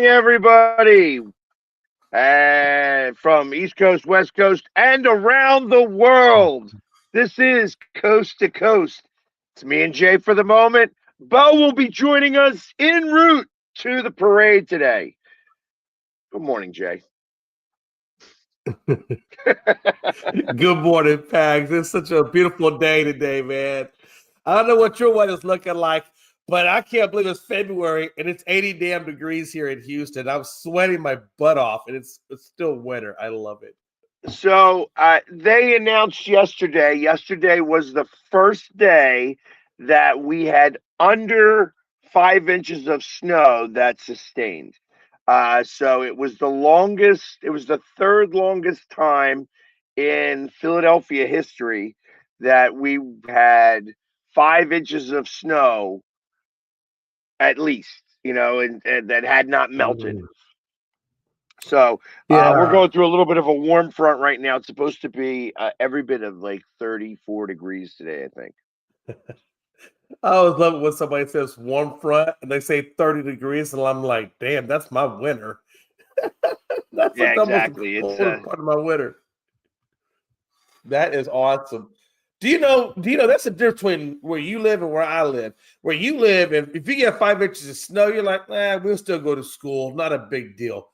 morning, everybody. And from East Coast, West Coast, and around the world. This is Coast to Coast. It's me and Jay for the moment. Bo will be joining us en route to the parade today. Good morning, Jay. Good morning, Pags. It's such a beautiful day today, man. I don't know what your weather's looking like, but I can't believe it's February and it's 80 damn degrees here in Houston. I'm sweating my butt off, and it's still winter. I love it. So they announced yesterday. Yesterday was the first day that we had under 5 inches of snow that sustained. So it was the longest. It was the third longest time in Philadelphia history that we had 5 inches of snow at least. And that had not melted. So we're going through a little bit of a warm front right now. It's supposed to be every bit of like 34 degrees today, I think. I always love it when somebody says warm front and they say 30 degrees, and I'm like, damn, that's my winter. That's Yeah, like exactly. It's part of my winter. That is awesome. Do you know that's the difference between where you live and where I live? Where you live, and if you get 5 inches of snow, you're like, we'll still go to school. Not a big deal.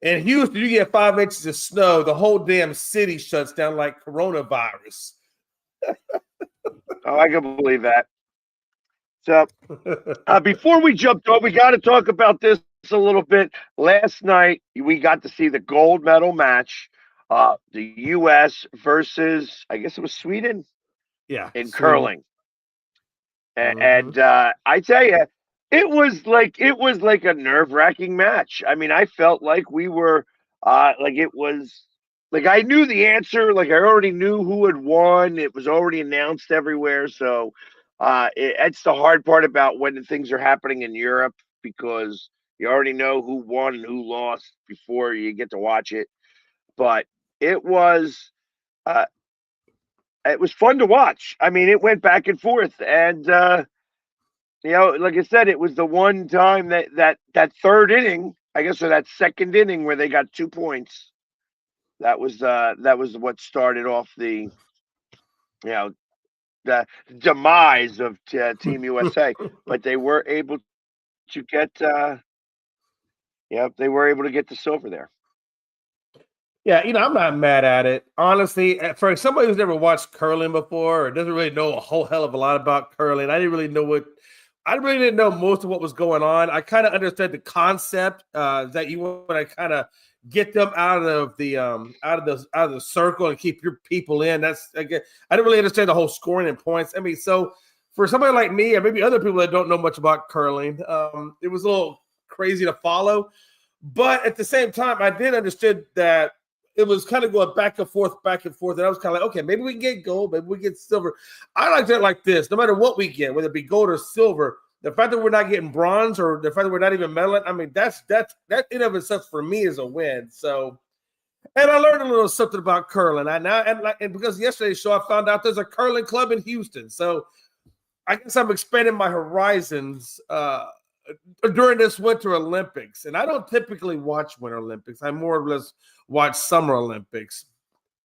In Houston, you get 5 inches of snow, the whole damn city shuts down like coronavirus. Oh, I can believe that. So before we jump off, we got to talk about this a little bit. Last night, we got to see the gold medal match, the U.S. versus, I guess it was Sweden, in Sweden. curling. And I tell you, it was like a nerve-wracking match. I mean, I felt like we were like it was like I knew the answer. Like I already knew who had won. It was already announced everywhere. So it's the hard part about when things are happening in Europe, because you already know who won and who lost before you get to watch it. But it was uh, it was fun to watch. I mean, it went back and forth, and like I said, it was the one time that third inning, I guess, or that second inning where they got 2 points. That was what started off the demise of Team USA. But they were able to get they were able to get the silver there. Yeah, I'm not mad at it. Honestly, for somebody who's never watched curling before or doesn't really know a whole hell of a lot about curling, I really didn't know most of what was going on. I kind of understood the concept that you want to kind of get them out of the circle and keep your people in. That's again, I didn't really understand the whole scoring and points. I mean, so for somebody like me, or maybe other people that don't know much about curling, it was a little crazy to follow. But at the same time, I did understand that it was kind of going back and forth. And I was kind of like, okay, maybe we can get gold, maybe we get silver. I like it like this. No matter what we get, whether it be gold or silver, the fact that we're not getting bronze or the fact that we're not even medaling, I mean, that in of itself for me is a win. So, and I learned a little something about curling. And because yesterday's show, I found out there's a curling club in Houston. So I guess I'm expanding my horizons during this Winter Olympics. And I don't typically watch Winter Olympics. I more or less watch Summer Olympics,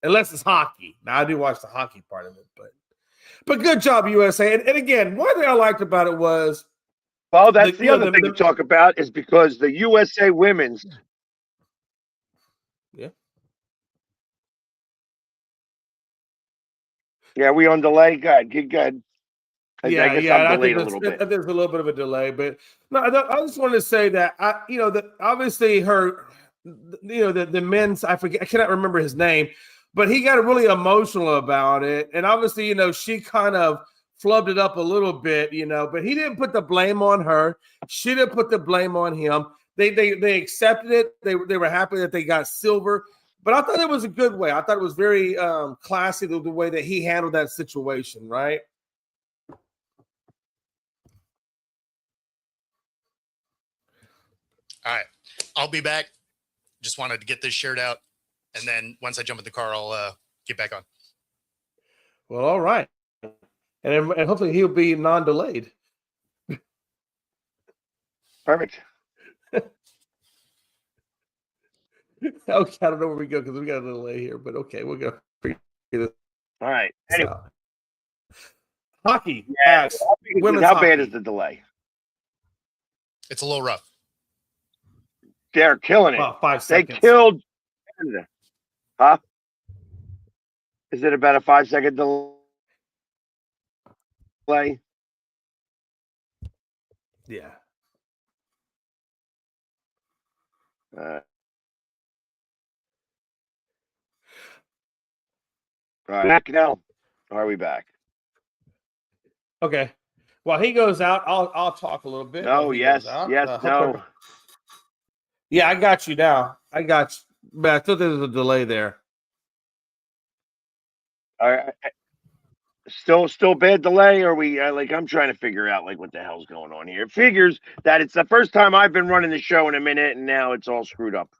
unless it's hockey. Now, I do watch the hockey part of it, but good job, USA. And again, one thing I liked about it was, well, that's the other thing to talk about is because the USA women's. Yeah. Yeah, we on delay. Good. I think there's a little bit of a delay, but no, I just wanted to say that that obviously the men's, I cannot remember his name, but he got really emotional about it, and obviously she kind of flubbed it up a little bit, but he didn't put the blame on her. She didn't put the blame on him. They accepted it. They were happy that they got silver. But I thought it was a good way. I thought it was very classy the way that he handled that situation, right? All right. I'll be back. Just wanted to get this shared out. And then once I jump in the car, I'll get back on. Well, all right. And hopefully he'll be non-delayed. Perfect. Okay, I don't know where we go because we got a delay here, but okay, we're gonna figure this All right. Anyway, out. Hockey, yeah, women's how hockey. bad is the delay? It's a little rough. They're killing it. About 5 They seconds. killed Canada. Huh? Is it about a 5-second delay? Yeah. All right. Back now. Are we back? Okay. While he goes out, I'll talk a little bit. No, while he yes, goes out. yes, no. Yeah, I got you now. I got you. But I thought there was a delay there. All right. Still bad delay, or we like I'm trying to figure out like what the hell's going on here. It figures that it's the first time I've been running the show in a minute, and now it's all screwed up.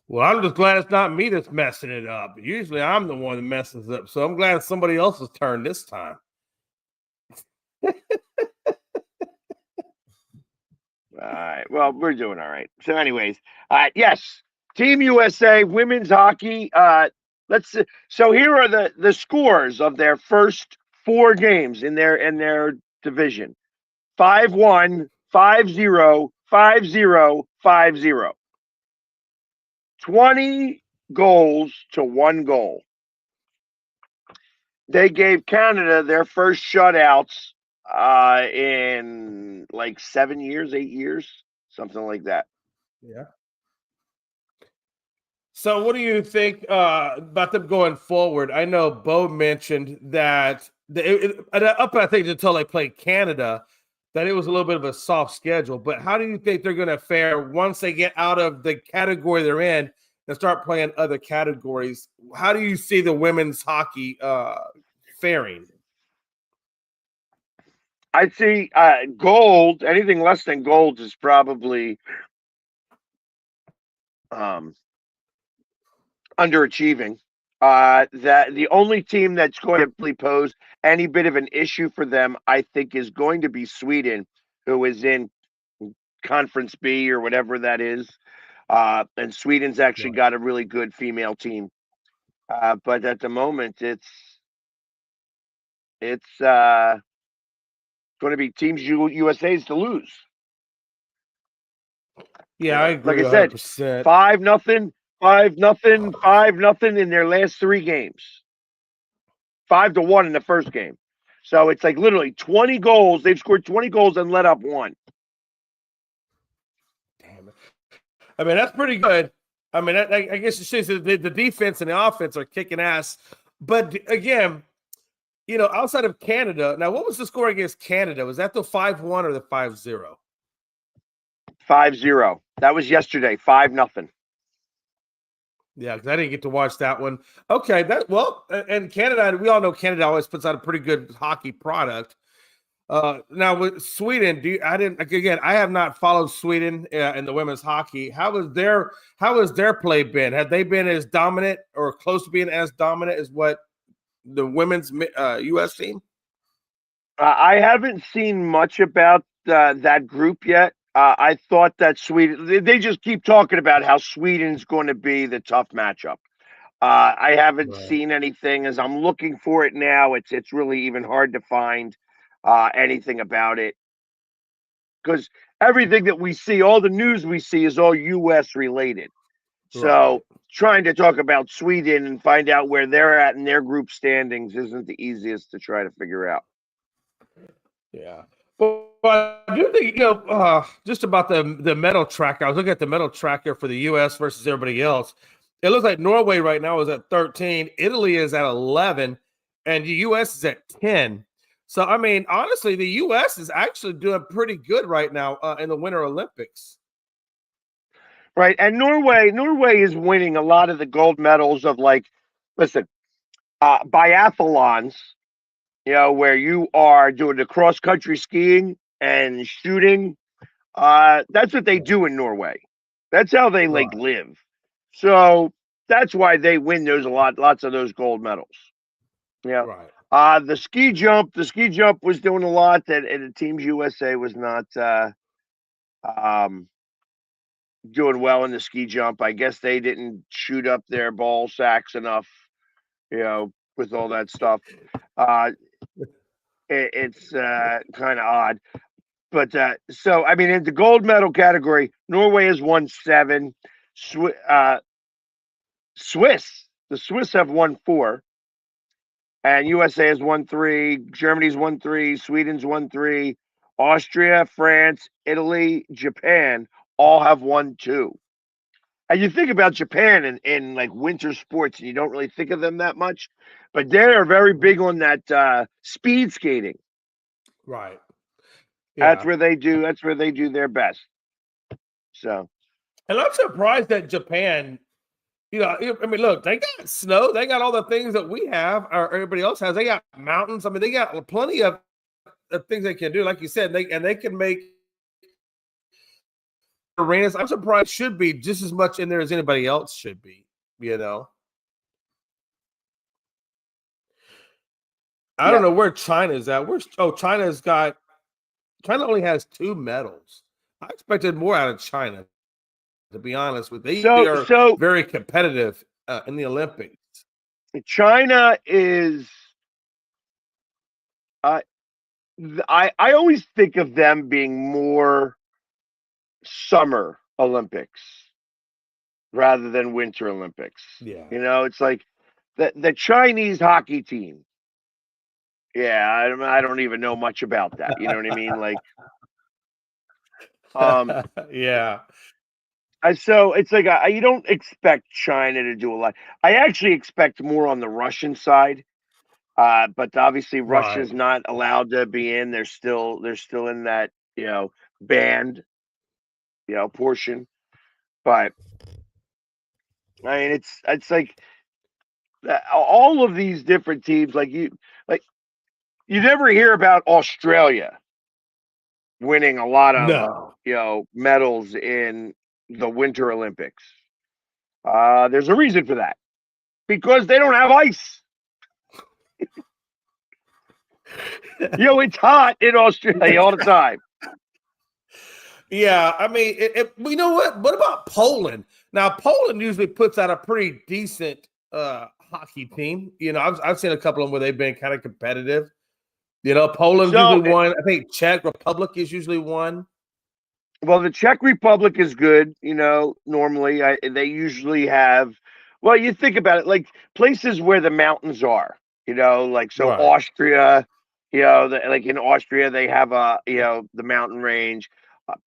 Well, I'm just glad it's not me that's messing it up. Usually I'm the one that messes up, so I'm glad it's somebody else's turn this time. All right. Well, we're doing all right. So, anyways, yes, Team USA women's hockey. So here are the scores of their first 4 games in their division: 5-1, 5-0, 5-0, 5-0. 20 goals to 1 goal. They gave Canada their first shutouts in like 7 years, 8 years, something like that. Yeah. So what do you think about them going forward? I know Bo mentioned that up, I think, until they played Canada, that it was a little bit of a soft schedule. But how do you think they're going to fare once they get out of the category they're in and start playing other categories? How do you see the women's hockey faring? I'd see gold. Anything less than gold is probably underachieving. That the only team that's going to pose any bit of an issue for them, I think, is going to be Sweden, who is in Conference B or whatever that is. And Sweden's actually got a really good female team. But at the moment, it's going to be Teams USA's to lose. Yeah, I agree. Like I said, 100%. 5-0, 5-0, 5-0 in their last 3 games. 5-1 in the first game. So it's like literally 20 goals. They've scored 20 goals and let up 1. Damn it. I mean, that's pretty good. I mean, I guess it shows that the defense and the offense are kicking ass. But again, outside of Canada, now what was the score against Canada? Was that the 5-1 or the 5-0? 5-0. That was yesterday. 5-0. Yeah, because I didn't get to watch that one. Okay, and Canada, we all know Canada always puts out a pretty good hockey product. Now with Sweden, I have not followed Sweden in the women's hockey. How has their play been? Have they been as dominant or close to being as dominant as what the women's U.S. team? I haven't seen much about that group yet. I thought that Sweden, they just keep talking about how Sweden's going to be the tough matchup. I haven't seen anything. As I'm looking for it now, it's really even hard to find anything about it, because everything that we see, all the news we see, is all U.S. related. So trying to talk about Sweden and find out where they're at in their group standings isn't the easiest to try to figure out. Yeah. But I do think, just about the medal tracker. I was looking at the medal tracker for the U.S. versus everybody else. It looks like Norway right now is at 13. Italy is at 11. And the U.S. is at 10. So, I mean, honestly, the U.S. is actually doing pretty good right now in the Winter Olympics. Right. And Norway is winning a lot of the gold medals of, like, listen, biathlons, where you are doing the cross-country skiing and shooting. That's what they do in Norway. That's how they live. So that's why they win lots of those gold medals. Yeah. Right. The ski jump was doing a lot that the Teams USA was not doing well in the ski jump. I guess they didn't shoot up their ball sacks enough, with all that stuff. It's kind of odd. But so, I mean, in the gold medal category, Norway has won 7. The Swiss have won 4. And USA has won 3. Germany's won 3. Sweden's won 3. Austria, France, Italy, Japan all have won 2. And you think about Japan in like winter sports, and you don't really think of them that much, but they are very big on that speed skating. Right. Yeah. That's where they do their best. So, and I'm surprised that Japan, I mean, look, they got snow, they got all the things that we have, or everybody else has. They got mountains. I mean, they got plenty of things they can do, like you said. They can make arenas. I'm surprised should be just as much in there as anybody else should be. I don't know where China's at. China only has 2 medals. I expected more out of China, to be honest with you. They are very competitive in the Olympics. China is I always think of them being more summer Olympics rather than winter Olympics. Yeah. It's like the Chinese hockey team. Yeah, I don't even know much about that. You know what I mean? Like, yeah. So it's like you don't expect China to do a lot. I actually expect more on the Russian side, but obviously Russia's not allowed to be in. They're still in that banned portion. But I mean, it's like all of these different teams. You never hear about Australia winning a lot of medals in the Winter Olympics. There's a reason for that, because they don't have ice. It's hot in Australia all the time. Yeah, I mean, you know what? What about Poland? Now, Poland usually puts out a pretty decent hockey team. I've seen a couple of them where they've been kind of competitive. Poland's usually one. I think Czech Republic is usually one. Well, the Czech Republic is good. Normally they usually have. Well, you think about it, like places where the mountains are. Austria. Like in Austria, they have the mountain range.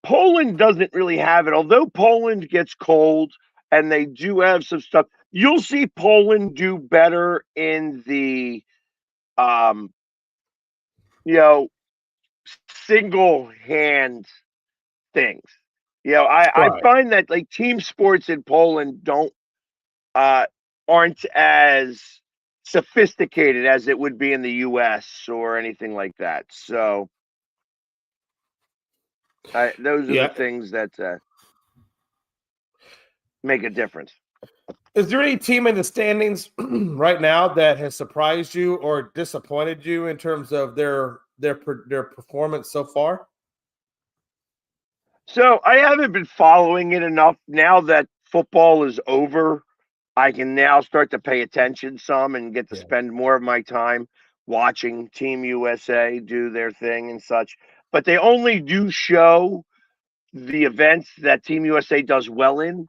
Poland doesn't really have it. Although Poland gets cold and they do have some stuff, you'll see Poland do better in the single hand things. I find that like team sports in Poland aren't as sophisticated as it would be in the US or anything like that. So those are the things that make a difference. Is there any team in the standings right now that has surprised you or disappointed you in terms of their performance so far? So I haven't been following it enough. Now that football is over, I can now start to pay attention some and get to spend more of my time watching Team USA do their thing and such. But they only do show the events that Team USA does well in.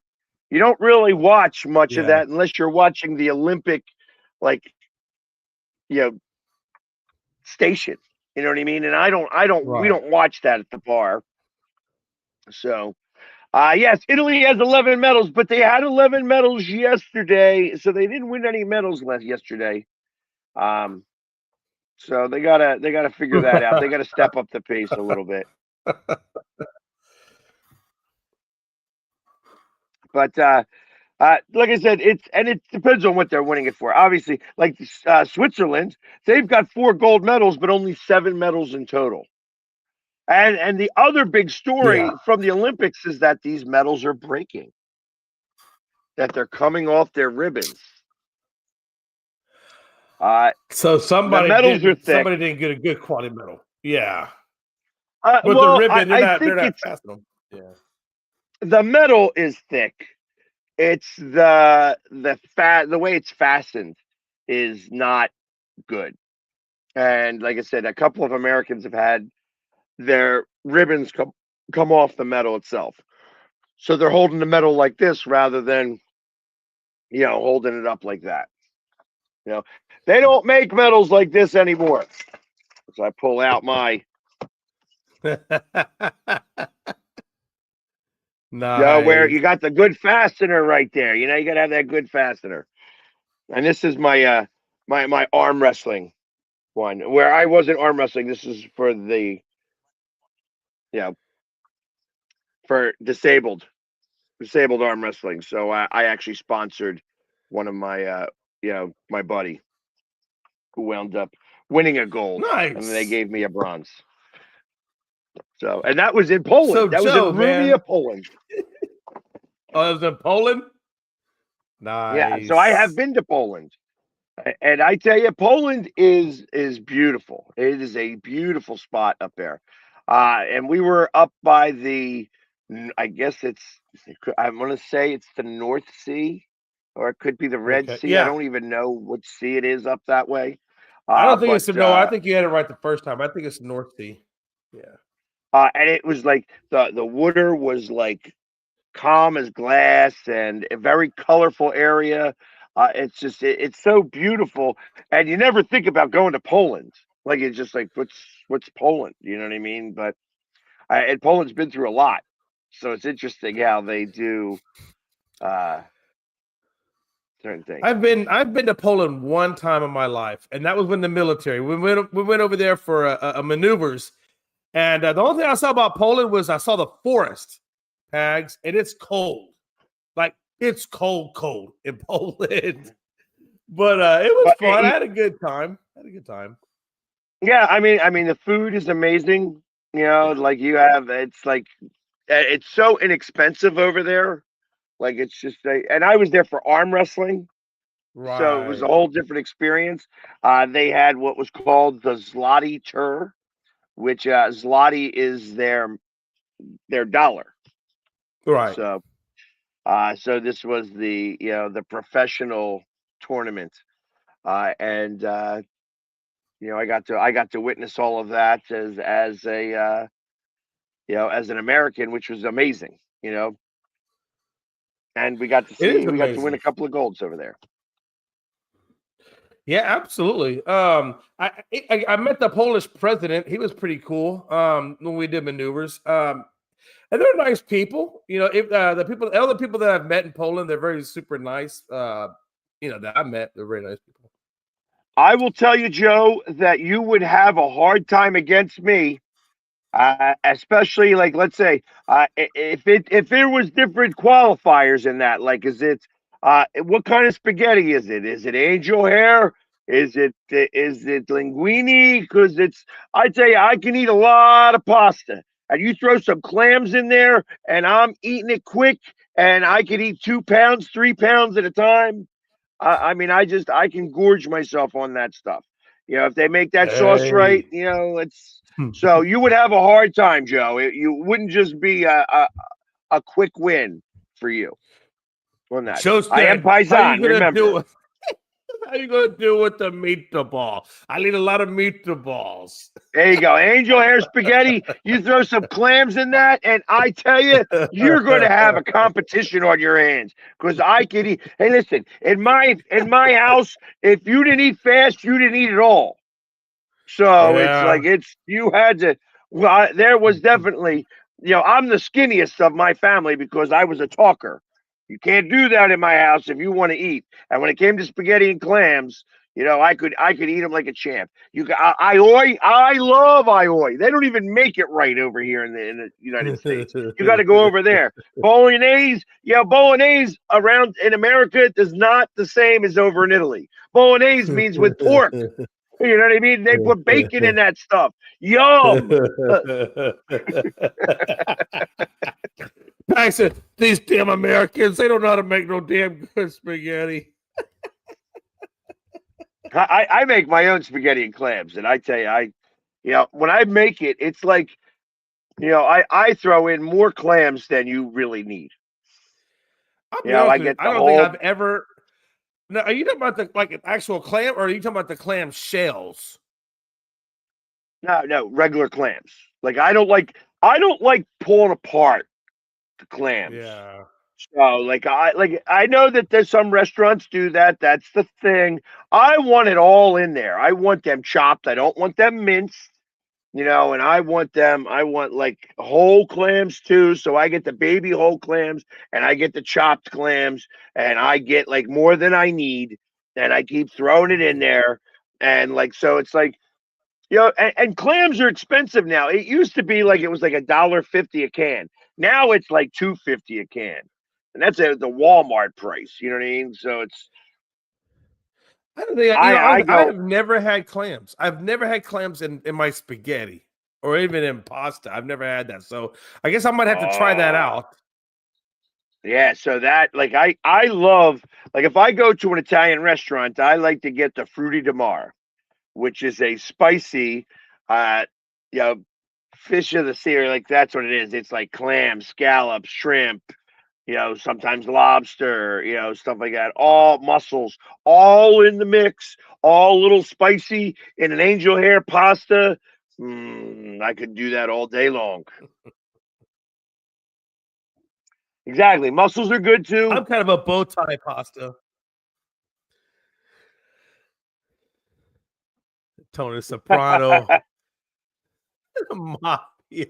You don't really watch much of that unless you're watching the Olympic, station. You know what I mean? And we don't watch that at the bar. So, yes, Italy has 11 medals, but they had 11 medals yesterday, so they didn't win any medals yesterday. So they gotta figure that out. They gotta step up the pace a little bit. But like I said, it depends on what they're winning it for. Obviously, like Switzerland, they've got 4 gold medals, but only 7 medals in total. And the other big story from the Olympics is that these medals are breaking, that they're coming off their ribbons. So somebody didn't get a good quality medal. Yeah. With the ribbon, they're not passing them. Yeah. The metal is thick. It's the way it's fastened is not good. And like I said, a couple of Americans have had their ribbons come off the metal itself. So they're holding the metal like this rather than holding it up like that. They don't make metals like this anymore. So I pull out my where you got the good fastener right there. You got to have that good fastener. And this is my my arm wrestling one where I wasn't arm wrestling. This is for the for disabled arm wrestling. So I actually sponsored one of my my buddy who wound up winning a gold. Nice. And they gave me a bronze. So, and that was in Poland. So, that Joe, was in Rumia, Poland. Oh, it was in Poland? Nice. Yeah, so I have been to Poland. And I tell you, Poland is beautiful. It is a beautiful spot up there. And we were up by I guess I'm going to say it's the North Sea, or it could be the Red Sea. Yeah. I don't even know which sea it is up that way. I don't think it's no. I think you had it right the first time. I think it's the North Sea. Yeah. And it was like the water was like calm as glass and a very colorful area. It's just it's so beautiful, and you never think about going to Poland. Like it's just like what's Poland? You know what I mean? But and Poland's been through a lot, so it's interesting how they do certain things. I've been to Poland one time in my life, and that was when the military. We went over there for a maneuvers, and the only thing I saw about Poland was I saw the forest, Pags, and it's cold, like it's cold in Poland. But it was fun. I had a good time. Yeah, I mean the food is amazing. Like it's so inexpensive over there. Like it's just and I was there for arm wrestling. Right. So it was a whole different experience. They had what was called the Zloty tour, which Zloty is their dollar. Right. So so this was the the professional tournament. And I got to witness all of that as a as an American, which was amazing, and we got to win a couple of golds over there. Yeah, absolutely. I met the Polish president. He was pretty cool when we did maneuvers. And they're nice people. If the other people that I've met in Poland, they're very super nice. That I met, they're very nice people. I will tell you, Joe, that you would have a hard time against me, especially like let's say if there was different qualifiers in that. Like, is it what kind of spaghetti is it? Is it angel hair? Is it linguine? Because I tell you, I can eat a lot of pasta, and you throw some clams in there, and I'm eating it quick, and I could eat 2 pounds, 3 pounds at a time. I mean, I can gorge myself on that stuff. If they make that sauce right, it's so you would have a hard time, Joe. You wouldn't just be a quick win for you on that. I am Paisan, remember. How you gonna do with the meatball? I need a lot of meatballs. There you go. Angel hair spaghetti. You throw some clams in that, and I tell you, you're going to have a competition on your hands. Because I could eat. Hey, listen, in my house, if you didn't eat fast, you didn't eat at all. So it's like you had to. Well, there was definitely, I'm the skinniest of my family because I was a talker. You can't do that in my house if you want to eat. And when it came to spaghetti and clams, I could eat them like a champ. I love aioli. They don't even make it right over here in the United States. You got to go over there. Bolognese, bolognese around in America is not the same as over in Italy. Bolognese means with pork. You know what I mean? They put bacon in that stuff. Yum. I said, these damn Americans, they don't know how to make no damn good spaghetti. I make my own spaghetti and clams, and I tell you, when I make it, it's like I throw in more clams than you really need. I'll be honest I with you. get I the don't think I've whole. ever. Now, are you talking about an actual clam, or are you talking about the clam shells? No, regular clams. Like I don't like pulling apart the clams. Yeah. So I know that there's some restaurants do that. That's the thing. I want it all in there. I want them chopped. I don't want them minced. And I want like whole clams too. So I get the baby whole clams and I get the chopped clams and I get like more than I need. And I keep throwing it in there. And like, so it's like, and clams are expensive now. It used to be like it was like $1.50 a can. Now it's like $2.50 a can. And that's the Walmart price. You know what I mean? So it's I don't think I I go. have never had clams. I've never had clams in my spaghetti or even in pasta. I've never had that. So I guess I might have to try that Oh. out. Yeah, so that like I love like if I go to an Italian restaurant, I like to get the frutti di mare, which is a spicy uh you know fish of the sea, or like that's what it is. It's like clam, scallops, shrimp, sometimes lobster, stuff like that. All mussels, all in the mix, all a little spicy in an angel hair pasta. I could do that all day long. Exactly. Mussels are good too. I'm kind of a bow tie pasta. Tony Soprano, mafia.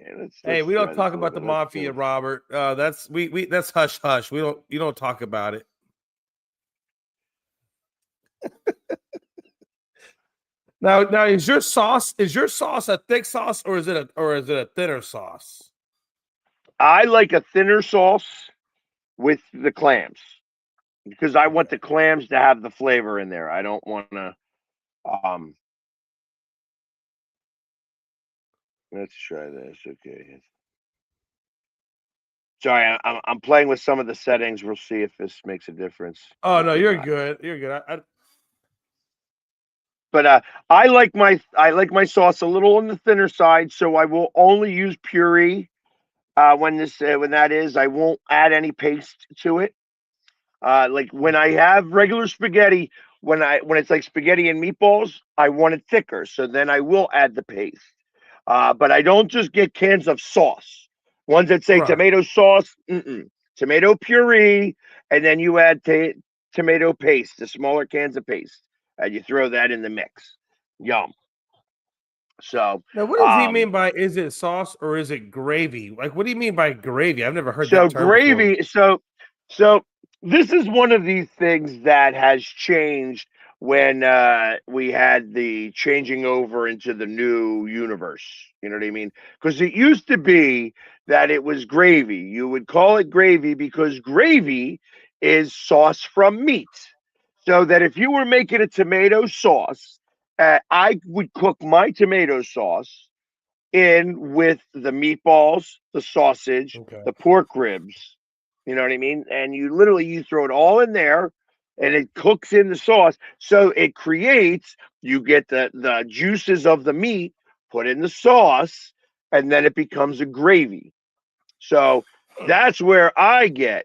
Yeah, let's Hey, let's we don't try this talk a little about the bit. Let's mafia, pull. Robert. That's we that's hush hush. You don't talk about it. Now is your sauce a thick sauce or is it a thinner sauce? I like a thinner sauce with the clams because I want Okay. the clams to have the flavor in there. I don't want to. Um, let's try this. Okay. Sorry, I'm playing with some of the settings. We'll see if this makes a difference. Oh no, Hopefully you're not. good. You're good. But I like my sauce a little on the thinner side, so I will only use puree when that is. I won't add any paste to it. Like when I have regular spaghetti, when it's like spaghetti and meatballs, I want it thicker. So then I will add the paste. But I don't just get cans of sauce. Ones that say Right. tomato sauce, tomato puree, and then you add tomato paste, the smaller cans of paste, and you throw that in the mix. Yum. So, Now, what does he um, mean by is it sauce or is it gravy? Like, what do you mean by gravy? I've never heard So that term before. gravy. So this is one of these things that has changed when we had the changing over into the new universe. You know what I mean? Because it used to be that it was gravy. You would call it gravy because gravy is sauce from meat. So that if you were making a tomato sauce, I would cook my tomato sauce in with the meatballs, the sausage, Okay. the pork ribs. You know what I mean? And you throw it all in there and it cooks in the sauce. So it creates, you get the juices of the meat put in the sauce and then it becomes a gravy. So that's where I get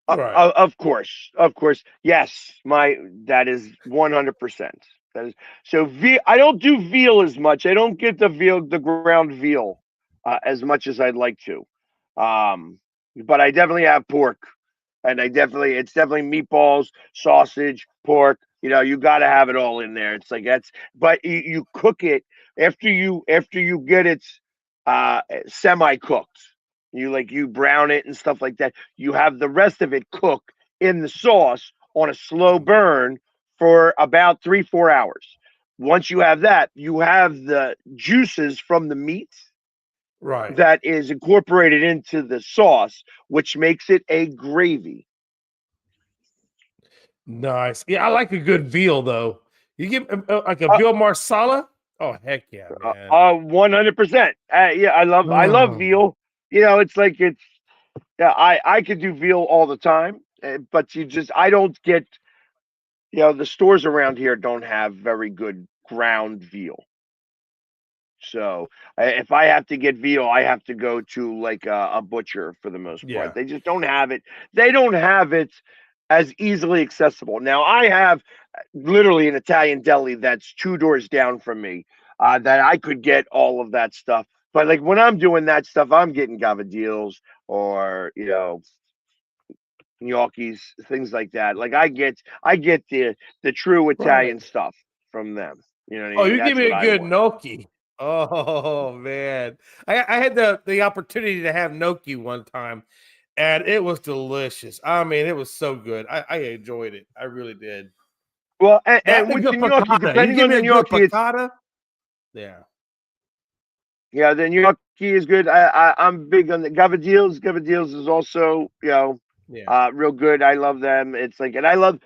Right. of course, yes. That is 100%. That is so. I don't do veal as much. I don't get the ground veal, as much as I'd like to. Um, but I definitely have pork, and it's definitely meatballs, sausage, pork. You got to have it all in there. It's like that's, but you cook it after you get it semi cooked. You brown it and stuff like that. You have the rest of it cook in the sauce on a slow burn for about 3-4 hours. Once you have that, you have the juices from the meat Right. that is incorporated into the sauce, which makes it a gravy. Nice. Yeah, I like a good veal though. You give like a Uh, veal marsala? Oh heck yeah, man. 100%. Yeah, I love Oh. veal. It's yeah, I could do veal all the time, but I don't get, the stores around here don't have very good ground veal. So if I have to get veal, I have to go to like a butcher for the most part. Yeah. They just don't have it. They don't have it as easily accessible. Now I have literally an Italian deli that's 2 doors down from me that I could get all of that stuff. But like when I'm doing that stuff, I'm getting gavadils or gnocchis, things like that. Like I get the true Right. Italian stuff from them. You know what I Oh, mean? you give That's me what a I good want. gnocchi. Oh man, I had the opportunity to have gnocchi one time, and it was delicious. I mean, it was so good. I enjoyed it. I really did. Well, and, That and and a with the good gnocchi, piccata. You depending give on me the a good gnocchi, it's piccata. Yeah. yeah, the gnocchi is good. I'm big on the gavadils. Gavadils is also Yeah. real good. I love them. It's like, and I love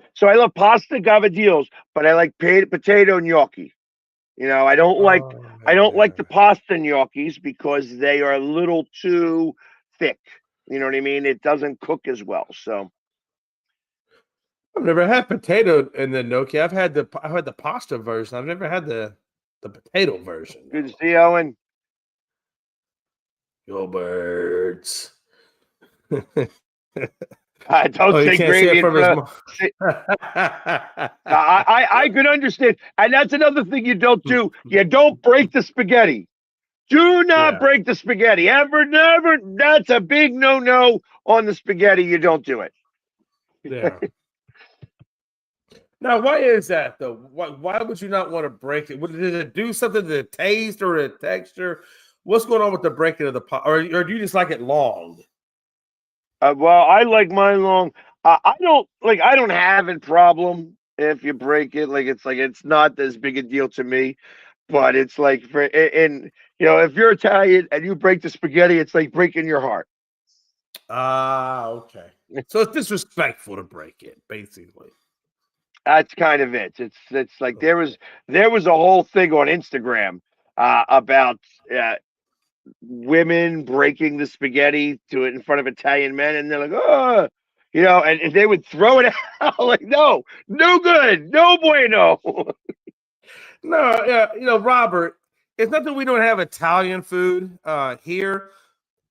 pasta gavadils, but I like potato gnocchi. Oh I don't like man, the pasta gnocchis because they are a little too thick. You know what I mean? It doesn't cook as well. So I've never had potato in the gnocchi. I've had the pasta version. I've never had the potato version. good to see you, Owen. Go birds. Don't Oh, you say can't say it gravy in from his front mouth. of. I could understand, and that's another thing you don't do. You don't break the spaghetti. Do not Yeah, break the spaghetti. Ever, never. That's a big no on the spaghetti. You don't do it. yeah. Now, why is that though? Why would you not want to break it? Did it do something to the taste or the texture? What's going on with the breaking of the pot? Or do you just like it long? Well, I like mine long. I don't have a problem if you break it. It's not as big a deal to me. But it's like and if you're Italian and you break the spaghetti, it's like breaking your heart. Ah, okay. So it's disrespectful to break it, basically. That's kind of it. It's like Okay. there was a whole thing on Instagram about women breaking the spaghetti to it in front of Italian men, and they're like, oh, and they would throw it out like, no, no good, no bueno. No, yeah, Robert, it's not that we don't have Italian food here.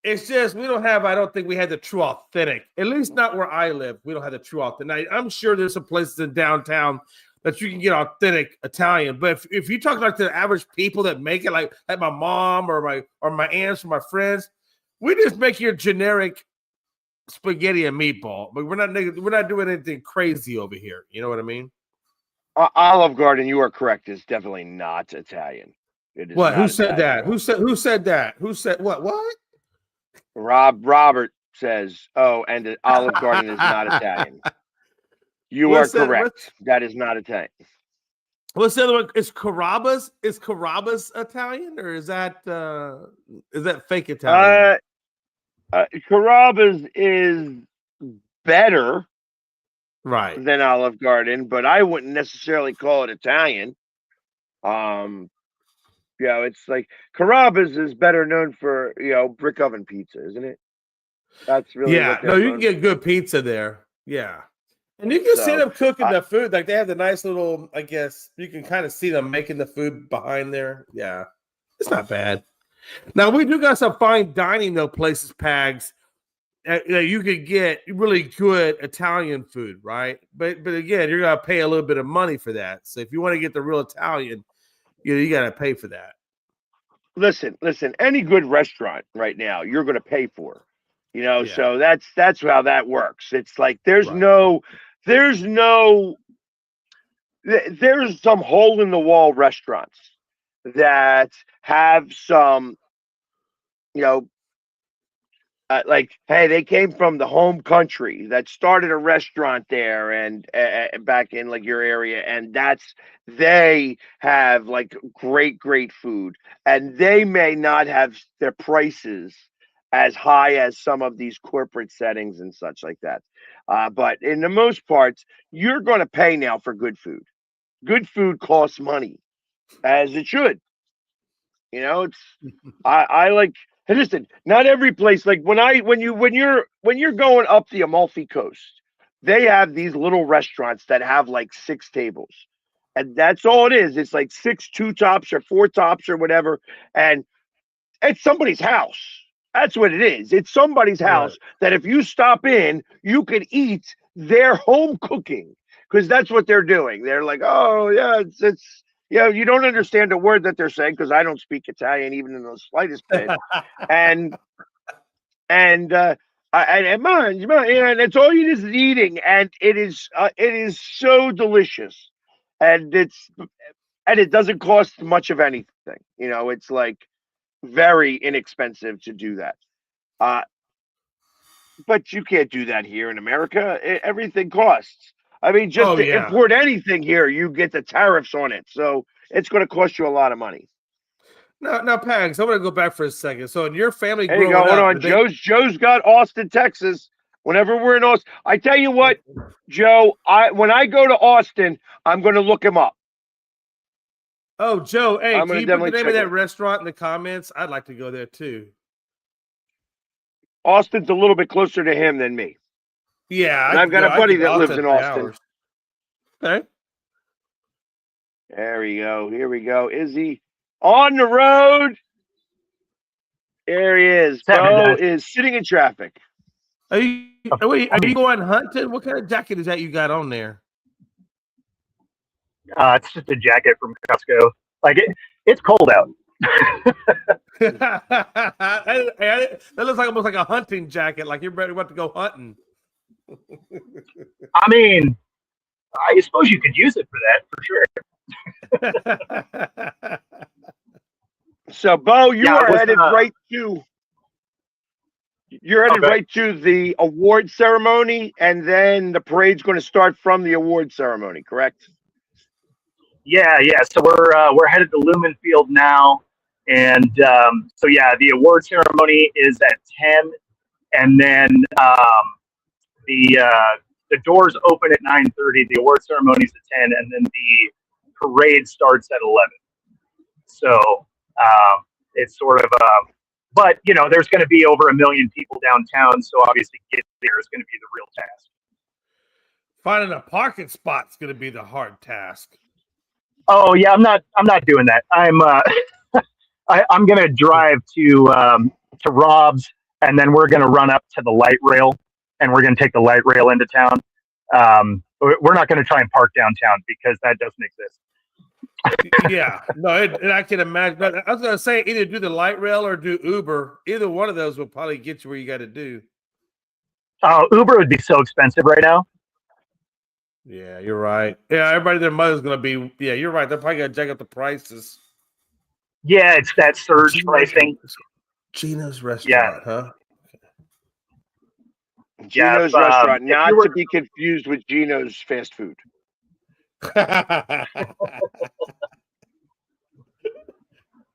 It's just we don't have. I don't think we had the true authentic. At least not where I live. We don't have the true authentic. I'm sure there's some places in downtown that you can get authentic Italian. But if you talk like to the average people that make it, like my mom or my aunts or my friends, we just make your generic spaghetti and meatball. But we're not doing anything crazy over here. You know what I mean? Olive Garden, you are correct. Is definitely not Italian. It is What? Who not said Italian at that? all. Who said that? Who said what? What? Robert says, "Oh, and Olive Garden is not Italian." You are What's that? correct. That is not Italian. What's the other one? Is Carrabba's? Is Carrabba's Italian or is that fake Italian? Uh, Carrabba's is better Right. than Olive Garden, but I wouldn't necessarily call it Italian. Um, it's like Carrabba's is better known for brick oven pizza, isn't it? That's really Yeah. what No, they're you can known get for. good pizza there. Yeah. And you can see So, them cooking I, the food. Like they have the nice little, I guess you can kind of see them making the food behind there. Yeah. It's not bad. Now we do got some fine dining though places, Pags. You could get really good Italian food, right? But again, you're gonna pay a little bit of money for that. So if you want to get the real Italian, you got to pay for that. listen. Any good restaurant right now, you're going to pay for. Yeah, So that's how that works. It's like right. there's no, there's some hole in the wall restaurants that have some, you know, like, hey, they came from the home country that started a restaurant there and back in like your area, and they have like great food, and they may not have their prices as high as some of these corporate settings and such like that. But in the most parts, you're going to pay now for good food. Good food costs money, as it should. It's I like. And listen, not every place like when you're going up the Amalfi Coast, they have these little restaurants that have like 6 tables. And that's all it is. It's like 6 2-tops or 4-tops or whatever. And it's somebody's house. That's what it is. It's somebody's house that if you stop in, you can eat their home cooking, because that's what they're doing. They're like, oh, yeah, it's you don't understand a word that they're saying, because I don't speak Italian even in the slightest bit. and and it's all you is eating, and it is so delicious, and it doesn't cost much of anything. It's like very inexpensive to do that. But you can't do that here in America. Everything costs. I mean, just to import anything here, you get the tariffs on it, so it's going to cost you a lot of money. Now, Pags, I'm going to go back for a second. So, in your family, there you go. Hold on, Joe's got Austin, Texas. Whenever we're in Austin, I tell you what, Joe. When I go to Austin, I'm going to look him up. Oh, Joe, hey, can you put the name of that restaurant in the comments? I'd like to go there too. Austin's a little bit closer to him than me. Yeah, and I've got a buddy that lives in Austin. Hours. Okay. There we go. Here we go. Is he on the road? There he is. Bo is sitting in traffic. Are you going hunting? What kind of jacket is that you got on there? It's just a jacket from Costco. Like it's cold out. That looks like almost like a hunting jacket, like you're ready to go hunting. I mean, I suppose you could use it for that, for sure. So, Bo, you are headed right to. You're headed right to the award ceremony, and then the parade's going to start from the award ceremony, correct? Yeah. So we're headed to Lumen Field now, and the award ceremony is at 10, and then the doors open at 9:30. The award ceremony is at 10, and then the parade starts at 11. So it's sort of but there's going to be over 1 million people downtown, so obviously getting there is going to be the real task. Finding a parking spot's going to be the hard task. Oh yeah, I'm not doing that. I'm I'm going to drive to Rob's, and then we're going to run up to the light rail, and we're going to take the light rail into town. We're not going to try and park downtown because that doesn't exist. Yeah, no, I can imagine. But I was going to say either do the light rail or do Uber. Either one of those will probably get you where you got to do. Uber would be so expensive right now. Yeah, you're right. Yeah, everybody their mother's going to be. Yeah, you're right. They're probably going to jack up the prices. Yeah, it's that surge pricing. Gino's restaurant, huh? Gino's restaurant, not to be confused with Gino's fast food.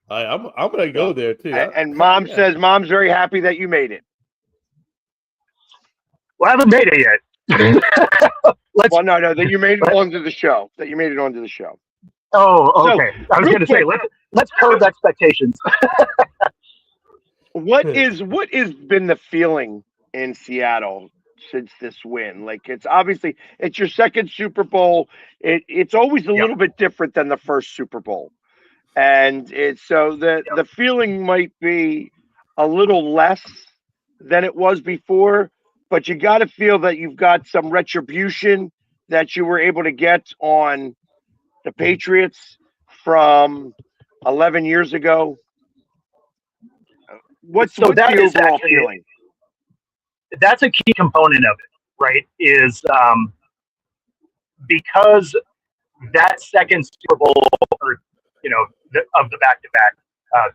I'm gonna go there too. And Mom says Mom's very happy that you made it. Well, I haven't made it yet. No, that you made it onto the show. Oh, okay. So, I was going to say let's curb expectations. What has been the feeling in Seattle since this win? Like, it's obviously it's your second Super Bowl. It's always a little bit different than the first Super Bowl, and it's so the feeling might be a little less than it was before, but you got to feel that you've got some retribution that you were able to get on the Patriots from 11 years ago. What's the overall feeling? That's a key component of it, right? Is because that second Super Bowl, or of the back-to-back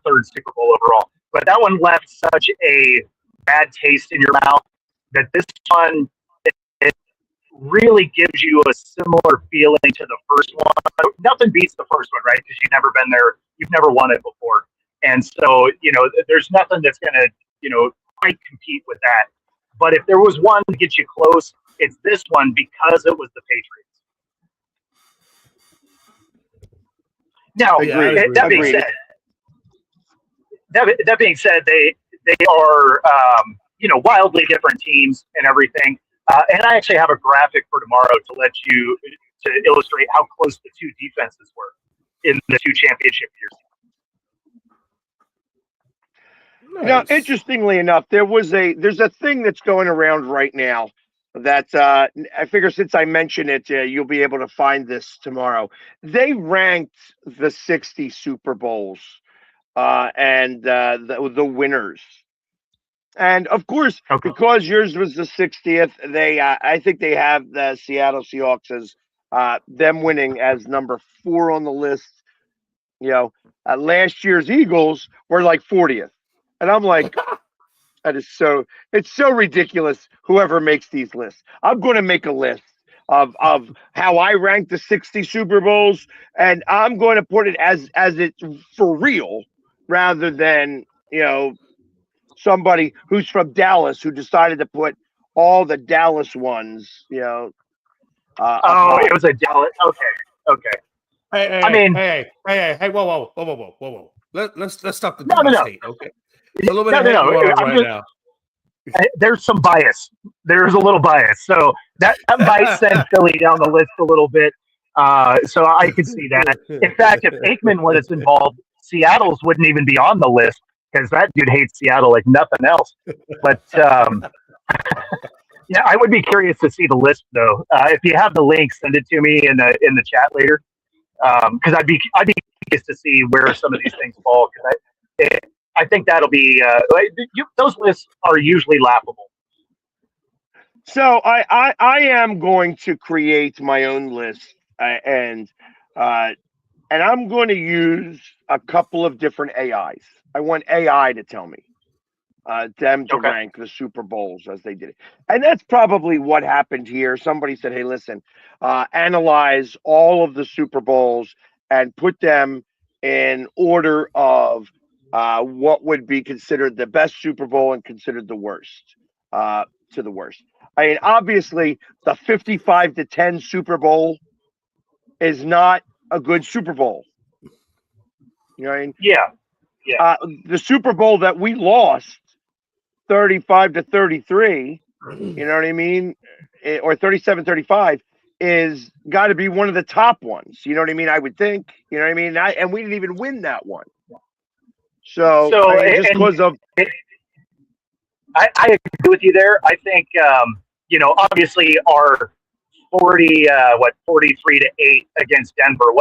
third Super Bowl overall, but that one left such a bad taste in your mouth that this one it really gives you a similar feeling to the first one. Nothing beats the first one, right? Because you've never been there, you've never won it before, and so there's nothing that's going to quite compete with that. But if there was one to get you close, it's this one because it was the Patriots. Now, that being said, they are wildly different teams and everything. And I actually have a graphic for tomorrow to to illustrate how close the two defenses were in the two championship years. You know, interestingly enough, there's a thing that's going around right now that I figure since I mentioned it, you'll be able to find this tomorrow. They ranked the 60 Super Bowls and the winners. And of course, because yours was the 60th, I think they have the Seattle Seahawks as them winning as number 4 on the list. You know, last year's Eagles were like 40th. And I'm like, it's so ridiculous. Whoever makes these lists, I'm going to make a list of how I rank the 60 Super Bowls, and I'm going to put it as it's for real, rather than somebody who's from Dallas who decided to put all the Dallas ones. It was a Dallas. Okay. Hey, whoa. Let's stop the Dallas hate, okay? A little bit now. There's some bias. There's a little bias. So that might send Philly down the list a little bit. So I can see that. In fact, if Aikman was involved, Seattle's wouldn't even be on the list because that dude hates Seattle like nothing else. But yeah, I would be curious to see the list though. If you have the link, send it to me in the chat later. Because I'd be curious to see where some of these things fall. Because I think that'll be those lists are usually laughable. So I am going to create my own list, and I'm going to use a couple of different AIs. I want AI to tell me them to rank the Super Bowls as they did it, and that's probably what happened here. Somebody said, "Hey, listen, analyze all of the Super Bowls and put them in order of." What would be considered the best Super Bowl and considered the worst to the worst. I mean, obviously, the 55-10 Super Bowl is not a good Super Bowl. You know what I mean? Yeah. The Super Bowl that we lost, 35-33, you know what I mean? Or 37-35 is got to be one of the top ones. You know what I mean? I would think. You know what I mean? And we didn't even win that one. So just because of, I agree with you there. I think obviously our 43-8 against Denver.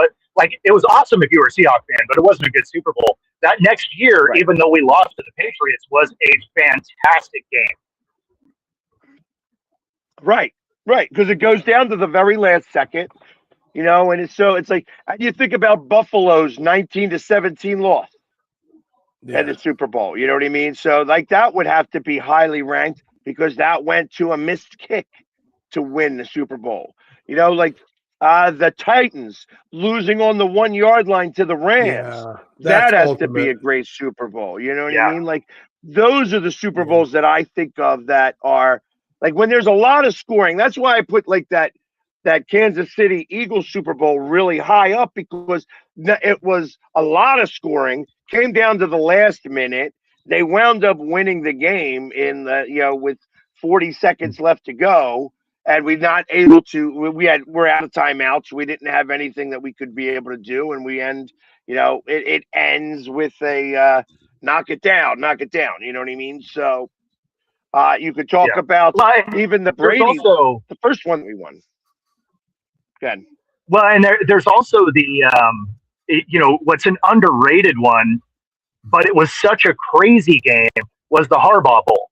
It was awesome if you were a Seahawks fan, but it wasn't a good Super Bowl. That next year, even though we lost to the Patriots, was a fantastic game. Right, because it goes down to the very last second, and it's like you think about Buffalo's 19-17 loss. And the Super Bowl, you know what I mean? So that would have to be highly ranked because that went to a missed kick to win the Super Bowl. The Titans losing on the 1 yard line to the Rams. That has to be a great Super Bowl. You know what I mean? Those are the Super Bowls that I think of that are when there's a lot of scoring. That's why I put that Kansas City Eagles Super Bowl really high up because it was a lot of scoring. Came down to the last minute. They wound up winning the game with 40 seconds left to go, and we're not able to. We're out of timeouts. We didn't have anything that we could be able to do, and we end. It ends with a knock it down. You know what I mean? So you could talk about even the Brady, the first one we won. Good. Well, and there's also the what's an underrated one, but it was such a crazy game, was the Harbaugh Bowl,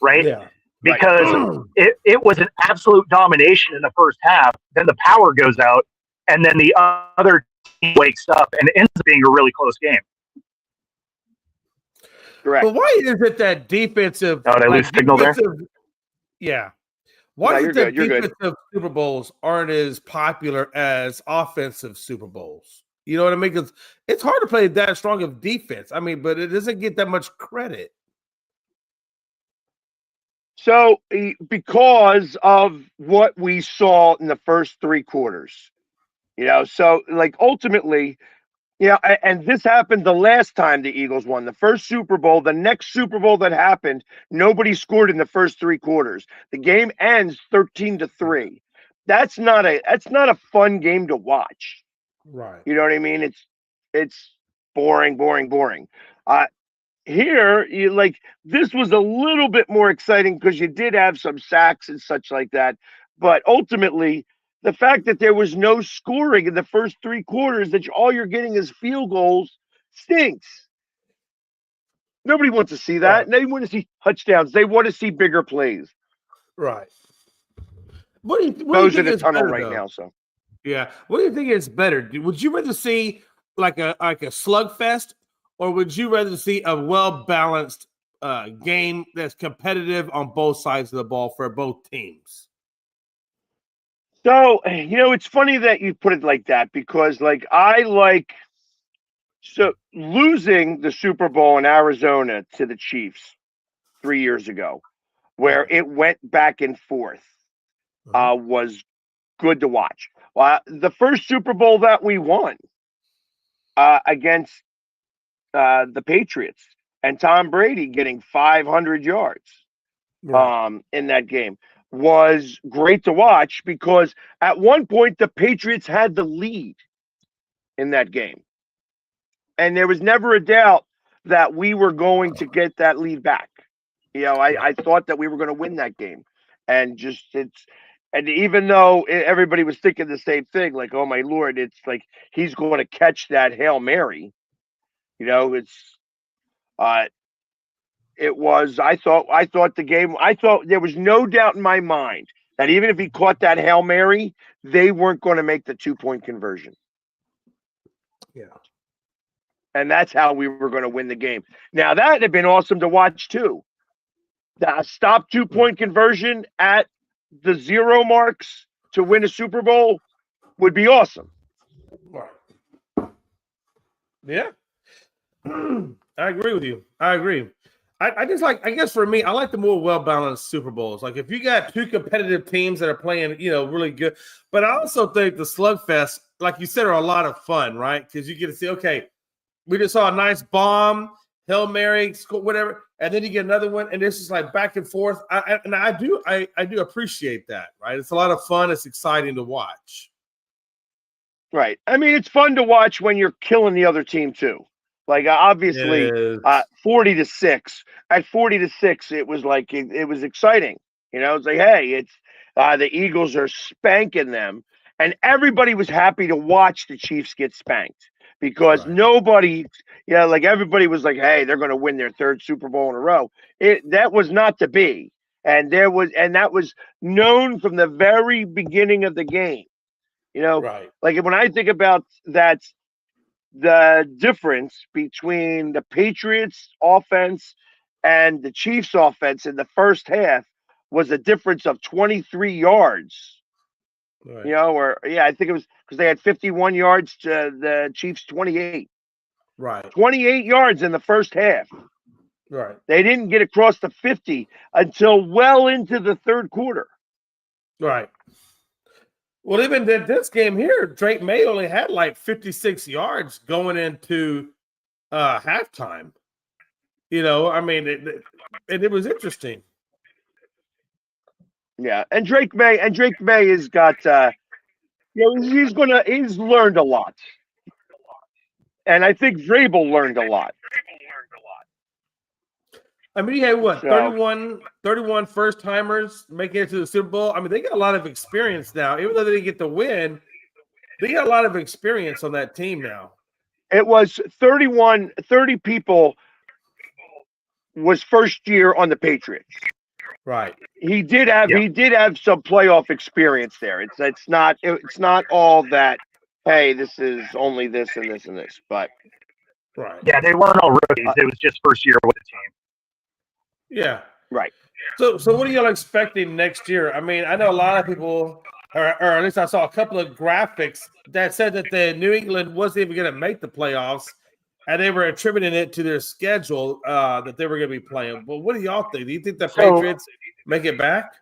right? Yeah. Because it was an absolute domination in the first half. Then the power goes out, and then the other team wakes up, and it ends up being a really close game. Correct. But why is it that defensive? Oh, did I lose signal there? Yeah. Why is it that defensive Super Bowls aren't as popular as offensive Super Bowls? You know what I mean? Because it's hard to play that strong of defense. I mean, but it doesn't get that much credit. So, because of what we saw in the first 3 quarters, ultimately, and this happened the last time the Eagles won. The first Super Bowl, the next Super Bowl that happened, nobody scored in the first 3 quarters. The game ends 13-3. that's not a fun game to watch. Right. You know what I mean? It's boring. Here, this was a little bit more exciting because you did have some sacks and such like that. But ultimately, the fact that there was no scoring in the first 3 quarters, that all you're getting is field goals, stinks. Nobody wants to see that. Right. They want to see touchdowns. They want to see bigger plays. Right. What do you Those are think the is tunnel better, right though? now. So Yeah. What do you think is better? Would you rather see like a slugfest, or would you rather see a well-balanced game that's competitive on both sides of the ball for both teams? So, it's funny that you put it like that because, losing the Super Bowl in Arizona to the Chiefs 3 years ago, where it went back and forth, was good to watch. The first Super Bowl that we won against the Patriots and Tom Brady getting 500 yards in that game was great to watch because at one point the Patriots had the lead in that game. And there was never a doubt that we were going to get that lead back. I thought that we were going to win that game. And and even though everybody was thinking the same thing, like, oh my Lord, it's like he's going to catch that Hail Mary. I thought there was no doubt in my mind that even if he caught that Hail Mary, they weren't going to make the 2-point conversion. Yeah. And that's how we were going to win the game. Now, that had been awesome to watch, too. The stop 2-point conversion at the 0 marks to win a Super Bowl would be awesome. Right. Yeah. I agree with you. I agree. I guess for me, I like the more well-balanced Super Bowls. Like if you got 2 competitive teams that are playing, really good. But I also think the slugfest, like you said, are a lot of fun, right? Because you get to see, okay, we just saw a nice bomb, Hail Mary, whatever, and then you get another one, and this is like back and forth. I do appreciate that, right? It's a lot of fun. It's exciting to watch. Right. I mean, it's fun to watch when you're killing the other team too. Like obviously, 40-6. At 40-6, it was like it was exciting. It's like, hey, it's the Eagles are spanking them, and everybody was happy to watch the Chiefs get spanked because nobody, everybody was like, hey, they're going to win their 3rd Super Bowl in a row. That was not to be, and that was known from the very beginning of the game. Like when I think about that. The difference between the Patriots offense and the Chiefs offense in the first half was a difference of 23 yards. Right. I think it was because they had 51 yards to the Chiefs 28. Right. 28 yards in the first half. Right. They didn't get across the 50 until well into the 3rd quarter. Right. Well, even in this game here, Drake May only had like 56 yards going into halftime. I mean, it was interesting. Yeah, and Drake May has got he's learned a lot. And I think Vrabel learned a lot. I mean, he had what, 31 first timers making it to the Super Bowl. I mean, they got a lot of experience now. Even though they didn't get the win, they got a lot of experience on that team now. It was 30 people was first year on the Patriots. Right. He did have some playoff experience there. It's not all that, hey, this is only this and this and this, but right. Yeah, they weren't all rookies. It was just first year with the team. Yeah. Right. So what are y'all expecting next year? I mean, I know a lot of people, or at least I saw a couple of graphics that said that the New England wasn't even going to make the playoffs, and they were attributing it to their schedule that they were going to be playing. But what do y'all think? Do you think the Patriots make it back?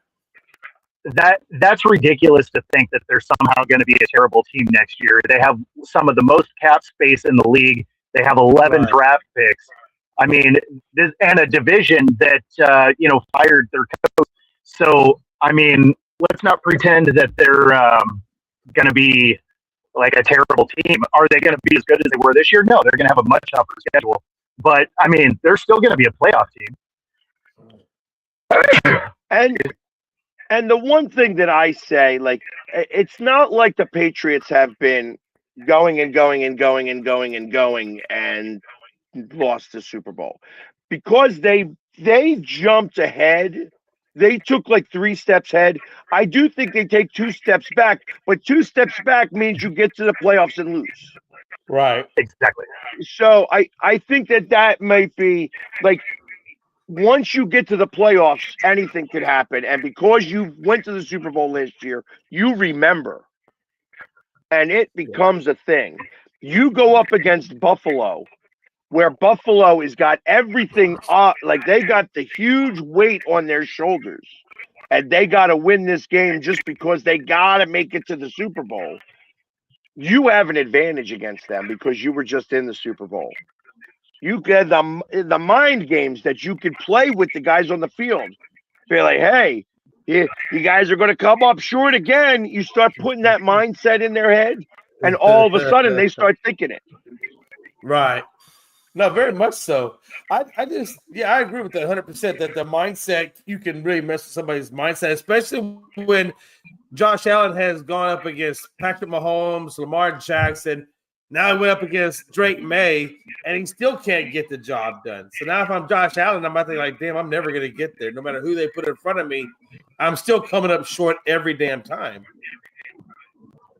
That's ridiculous to think that they're somehow going to be a terrible team next year. They have some of the most cap space in the league. They have 11 draft picks. I mean, and a division that fired their coach. So I mean, let's not pretend that they're going to be like a terrible team. Are they going to be as good as they were this year? No, they're going to have a much tougher schedule. But I mean, they're still going to be a playoff team. And the one thing that I say, like, it's not like the Patriots have been going and lost the Super Bowl, because they jumped ahead. They took like 3 steps ahead. I do think they take 2 steps back, but 2 steps back means you get to the playoffs and lose. Right. Exactly. So I think that might be like, once you get to the playoffs, anything could happen. And because you went to the Super Bowl last year, you remember, and it becomes a thing. You go up against Buffalo, where Buffalo has got everything up, like they got the huge weight on their shoulders, and they got to win this game just because they got to make it to the Super Bowl. You have an advantage against them because you were just in the Super Bowl. You get the mind games that you could play with the guys on the field. Be like, hey, you guys are going to come up short again. You start putting that mindset in their head, and all of a sudden they start thinking it. Right. No, very much so. I agree with that 100%, that the mindset, you can really mess with somebody's mindset, especially when Josh Allen has gone up against Patrick Mahomes, Lamar Jackson. Now he went up against Drake May, and he still can't get the job done. So now if I'm Josh Allen, I'm about to think like, damn, I'm never going to get there. No matter who they put in front of me, I'm still coming up short every damn time.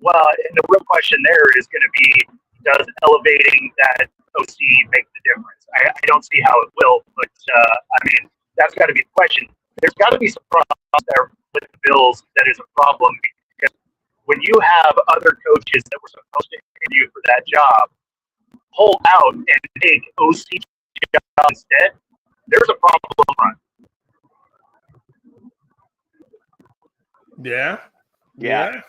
Well, and the real question there is going to be, does elevating that OC make the difference? I don't see how it will, but I mean, that's got to be the question. There's got to be some problems there with the Bills that is a problem, because when you have other coaches that were supposed to interview for that job pull out and take OC job instead, there's a problem. Yeah.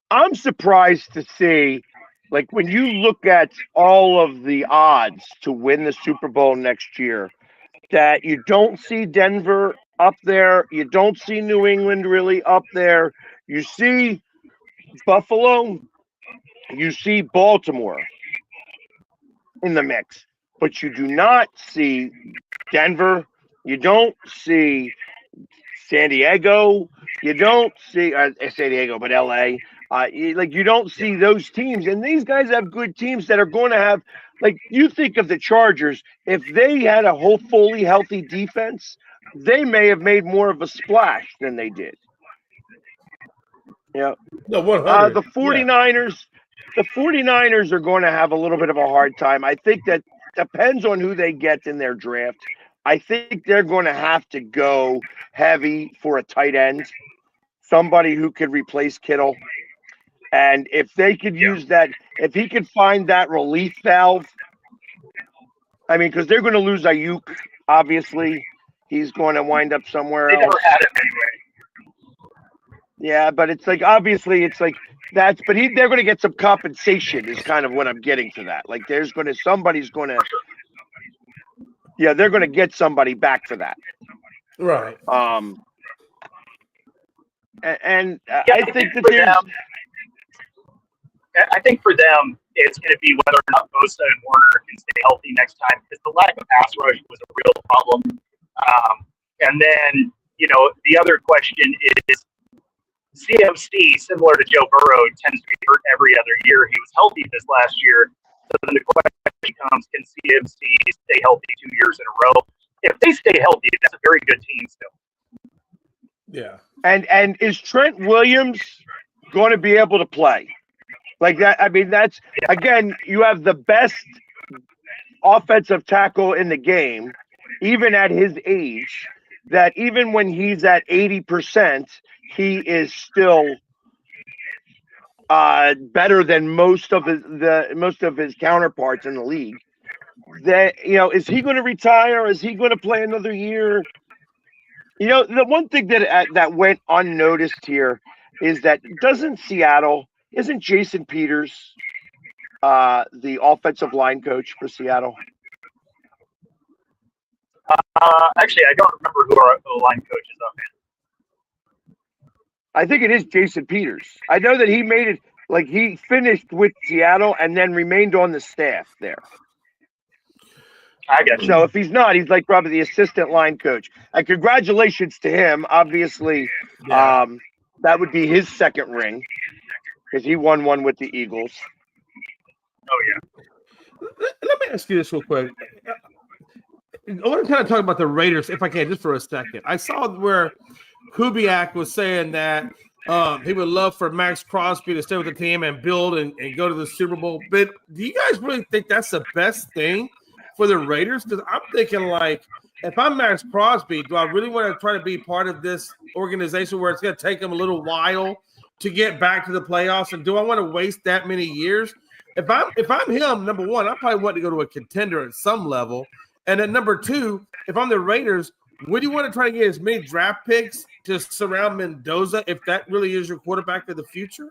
I'm surprised to see, like, when you look at all of the odds to win the Super Bowl next year, that you don't see Denver up there. You don't see New England really up there. You see Buffalo. You see Baltimore in the mix. But you do not see Denver. You don't see San Diego. You don't see San Diego, but LA. You don't see those teams, and these guys have good teams that are going to have, like, you think of the Chargers, if they had a whole fully healthy defense, they may have made more of a splash than they did. Yeah. No, 100. The 49ers, the 49ers are going to have a little bit of a hard time. I think that depends on who they get in their draft. I think they're going to have to go heavy for a tight end, somebody who could replace Kittle. And if they could use that, if he could find that relief valve, I mean, because they're going to lose Ayuk, obviously. He's going to wind up somewhere else. They never had him anyway. Yeah, but it's like, obviously, it's like that's, but they're going to get some compensation is kind of what I'm getting to that. Like, they're going to get somebody back for that. Right. I think that I think for them, it's going to be whether or not Bosa and Warner can stay healthy next time, because the lack of pass rush was a real problem. And then, the other question is CMC, similar to Joe Burrow, tends to be hurt every other year. He was healthy this last year. So then the question becomes, can CMC stay healthy 2 years in a row? If they stay healthy, that's a very good team still. Yeah. And is Trent Williams going to be able to play? Like that, I mean, that's, again, you have the best offensive tackle in the game, even at his age, that even when he's at 80%, he is still better than most of his counterparts in the league. That, is he going to retire? Is he going to play another year? The one thing that went unnoticed here is that isn't Jason Peters the offensive line coach for Seattle? Actually, I don't remember who our line coach is up in. I think it is Jason Peters. I know that he made it, like he finished with Seattle and then remained on the staff there. I get you. So if he's not, he's like probably the assistant line coach. And congratulations to him. Obviously, that would be his second ring because he won one with the Eagles. Oh, yeah. Let me ask you this real quick. I want to kind of talk about the Raiders, if I can, just for a second. I saw where Kubiak was saying that he would love for Max Crosby to stay with the team and build and go to the Super Bowl. But do you guys really think that's the best thing for the Raiders? Because I'm thinking, like, if I'm Max Crosby, do I really want to try to be part of this organization where it's going to take them a little while to get back to the playoffs? And do I want to waste that many years? If I'm him, number one, I probably want to go to a contender at some level. And then number two, if I'm the Raiders, would you want to try to get as many draft picks to surround Mendoza if that really is your quarterback of the future?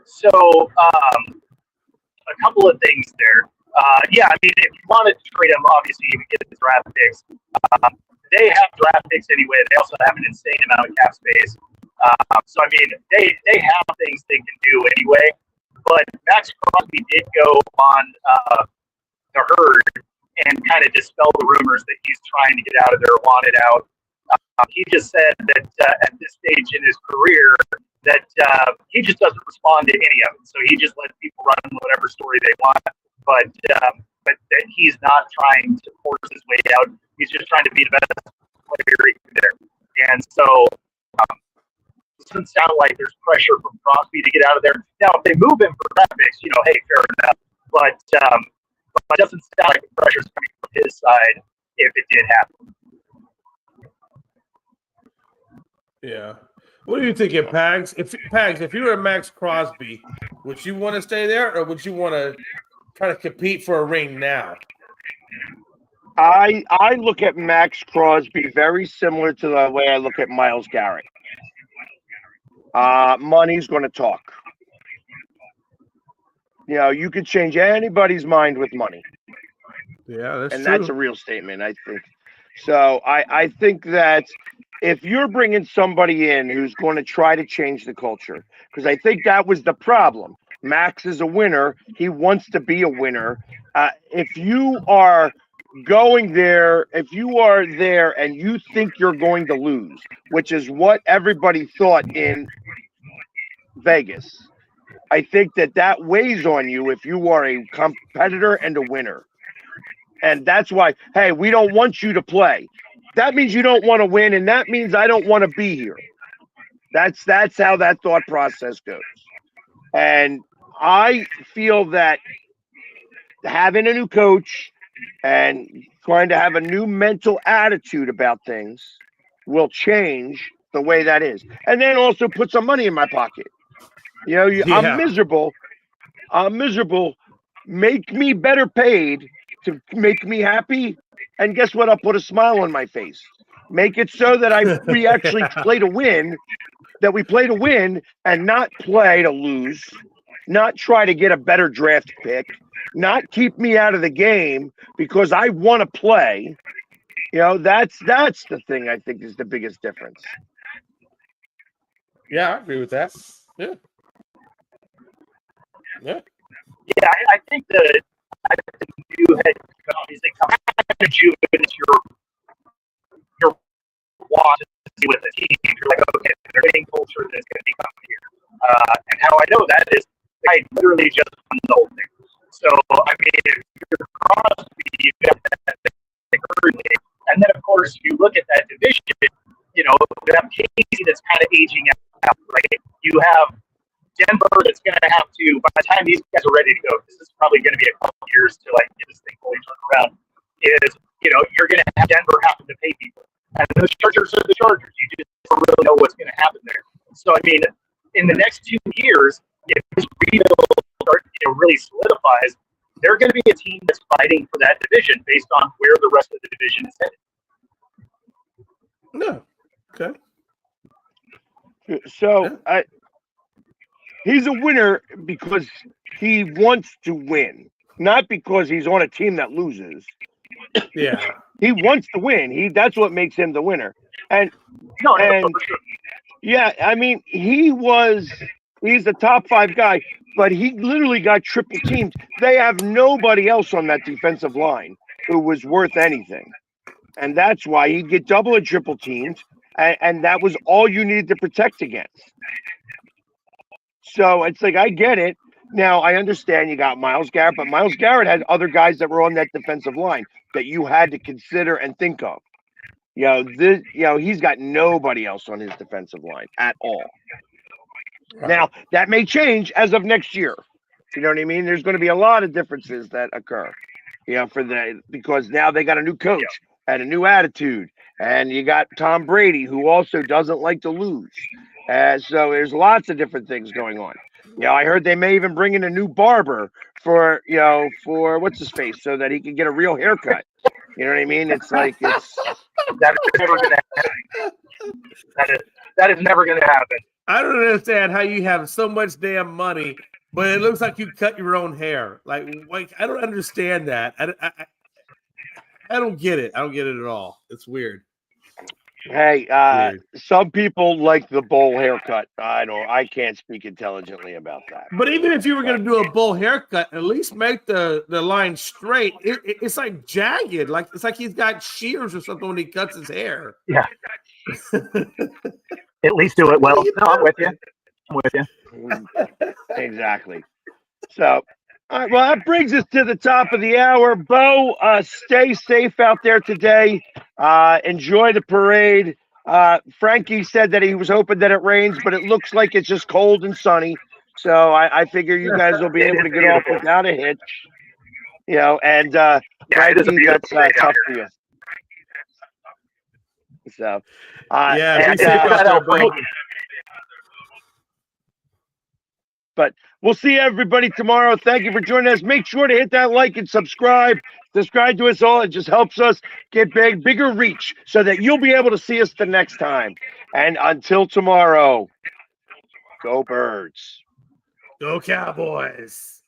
So, a couple of things there. Yeah, I mean, if you want to trade him, obviously you would get the draft picks. They have draft picks anyway. They also have an insane amount of cap space. So, I mean, they have things they can do anyway. But Max Crosby did go on the herd and kind of dispel the rumors that he's trying to get out of there, wanted out. He just said that at this stage in his career that he just doesn't respond to any of it. So he just lets people run whatever story they want. But that he's not trying to force his way out. He's just trying to be the best player there. And so it doesn't sound like there's pressure from Crosby to get out of there. Now, if they move him for draft picks, hey, fair enough. But it doesn't sound like the pressure's coming from his side if it did happen. Yeah. What do you think, Pags? If you were Max Crosby, would you want to stay there or would you want to try to compete for a ring now? I look at Max Crosby very similar to the way I look at Myles Garrett. Money's going to talk. You could change anybody's mind with money. Yeah, that's true. And that's a real statement, I think. So I think that if you're bringing somebody in who's going to try to change the culture, because I think that was the problem. Max is a winner. He wants to be a winner. If you are going there, if you are there and you think you're going to lose, which is what everybody thought in Vegas, I think that weighs on you if you are a competitor and a winner. And that's why, hey, we don't want you to play. That means you don't want to win, and that means I don't want to be here. That's how that thought process goes. And I feel that having a new coach and trying to have a new mental attitude about things will change the way that is. And then also put some money in my pocket. I'm miserable. Make me better paid to make me happy. And guess what? I'll put a smile on my face. Make it so that we actually play to win, that we play to win and not play to lose, not try to get a better draft pick, not keep me out of the game because I want to play. That's the thing I think is the biggest difference. Yeah, I agree with that. Yeah. Yeah, I think that you had companies that come to you as your want to see with the team. You're like, okay, they're getting culture that's going to be coming here. And how I know that is I literally just won the whole thing. So, I mean, if you're Crosby, you've got that early. And then, of course, you look at that division, you have Casey that's kind of aging out. Right? You have Denver that's going to have to, by the time these guys are ready to go, this is probably going to be a couple of years to get this thing fully turned around, you're going to have Denver having to pay people. And the Chargers are the Chargers. You just don't really know what's going to happen there. So, I mean, in the next 2 years, if this rebuild really solidifies, they're going to be a team that's fighting for that division based on where the rest of the division is headed. No. Okay. So, he's a winner because he wants to win, not because he's on a team that loses. Yeah. He wants to win. That's what makes him the winner. And Yeah, I mean, he's a top 5 guy, but he literally got triple teamed. They have nobody else on that defensive line who was worth anything. And that's why he'd get double and triple teamed. And that was all you needed to protect against. So it's like, I get it. Now, I understand you got Myles Garrett, but Myles Garrett had other guys that were on that defensive line that you had to consider and think of. He's got nobody else on his defensive line at all. Right. Now, that may change as of next year. You know what I mean? There's going to be a lot of differences that occur, because now they got a new coach and a new attitude, and you got Tom Brady, who also doesn't like to lose. So there's lots of different things going on. I heard they may even bring in a new barber for what's his face, so that he can get a real haircut. You know what I mean? It's like That's never going to happen. That is never going to happen. I don't understand how you have so much damn money, but it looks like you cut your own hair. Like I don't understand that. I don't get it. I don't get it at all. It's weird. Hey, Weird. some people like the bowl haircut. I can't speak intelligently about that. But even if you were going to do a bowl haircut, at least make the line straight. It's like jagged. Like it's like he's got shears or something when he cuts his hair. Yeah. At least do it well. No, I'm with you. Exactly. So, all right, well, that brings us to the top of the hour. Bo, stay safe out there today. Enjoy the parade. Frankie said that he was hoping that it rains, but it looks like it's just cold and sunny. So I figure you guys will be able to get off without a hitch. And Frankie, that's tough for you. So, be safe out there, Bo. But we'll see everybody tomorrow. Thank you for joining us. Make sure to hit that like and subscribe. Subscribe to us all. It just helps us get bigger reach so that you'll be able to see us the next time. And until tomorrow, go Birds. Go Cowboys.